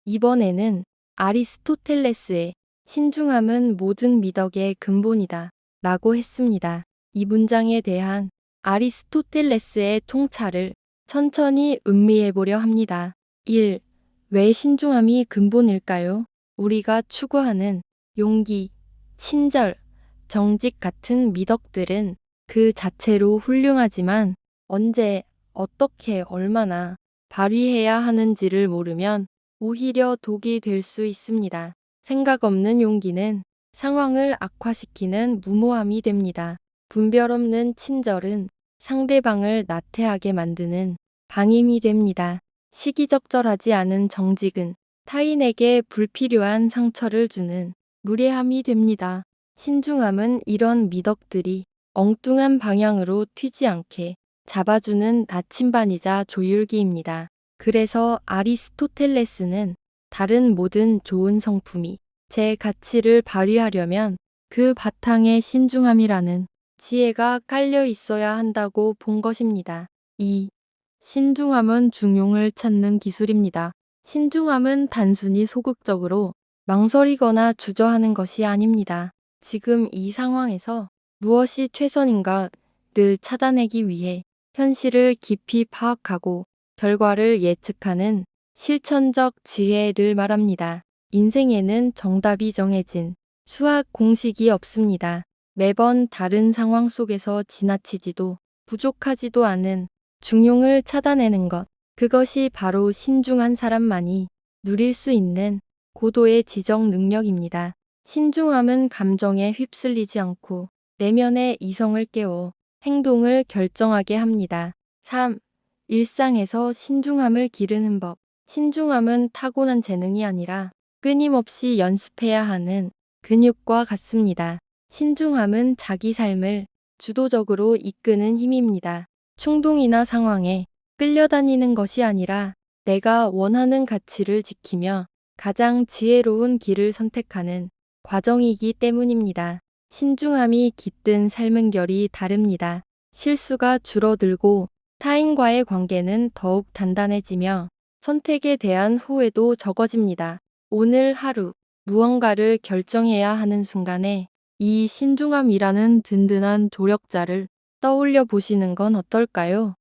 이번에는 아리스토텔레스의 신중함은 모든 미덕의 근본이다 라고 했습니다. 이 문장에 대한 아리스토텔레스의 통찰을 천천히 음미해 보려 합니다. 1. 왜 신중함이 근본일까요? 우리가 추구하는 용기, 친절, 정직 같은 미덕들은 그 자체로 훌륭하지만 언제, 어떻게, 얼마나 발휘해야 하는지를 모르면 오히려 독이 될 수 있습니다. 생각 없는 용기는 상황을 악화시키는 무모함이 됩니다. 분별 없는 친절은 상대방을 나태하게 만드는 방임이 됩니다. 시기적절하지 않은 정직은 타인에게 불필요한 상처를 주는 무례함이 됩니다. 신중함은 이런 미덕들이 엉뚱한 방향으로 튀지 않게 잡아주는 나침반이자 조율기입니다. 그래서 아리스토텔레스는 다른 모든 좋은 성품이 제 가치를 발휘하려면 그 바탕에 신중함이라는 지혜가 깔려 있어야 한다고 본 것입니다. 2. 신중함은 중용을 찾는 기술입니다. 신중함은 단순히 소극적으로 망설이거나 주저하는 것이 아닙니다. 지금 이 상황에서 무엇이 최선인가 를 찾아내기 위해 현실을 깊이 파악하고 결과를 예측하는 실천적 지혜를 말합니다. 인생에는 정답이 정해진 수학 공식이 없습니다. 매번 다른 상황 속에서 지나치지도 부족하지도 않은 중용을 찾아내는 것, 그것이 바로 신중한 사람만이 누릴 수 있는 고도의 지적 능력입니다. 신중함은 감정에 휩쓸리지 않고 내면의 이성을 깨워 행동을 결정하게 합니다. 3. 일상에서 신중함을 기르는 법. 신중함은 타고난 재능이 아니라 끊임없이 연습해야 하는 근육과 같습니다. 신중함은 자기 삶을 주도적으로 이끄는 힘입니다. 충동이나 상황에 끌려다니는 것이 아니라 내가 원하는 가치를 지키며 가장 지혜로운 길을 선택하는 과정이기 때문입니다. 신중함이 깃든 삶은 결이 다릅니다. 실수가 줄어들고 타인과의 관계는 더욱 단단해지며 선택에 대한 후회도 적어집니다. 오늘 하루 무언가를 결정해야 하는 순간에 이 신중함이라는 든든한 조력자를 떠올려 보시는 건 어떨까요?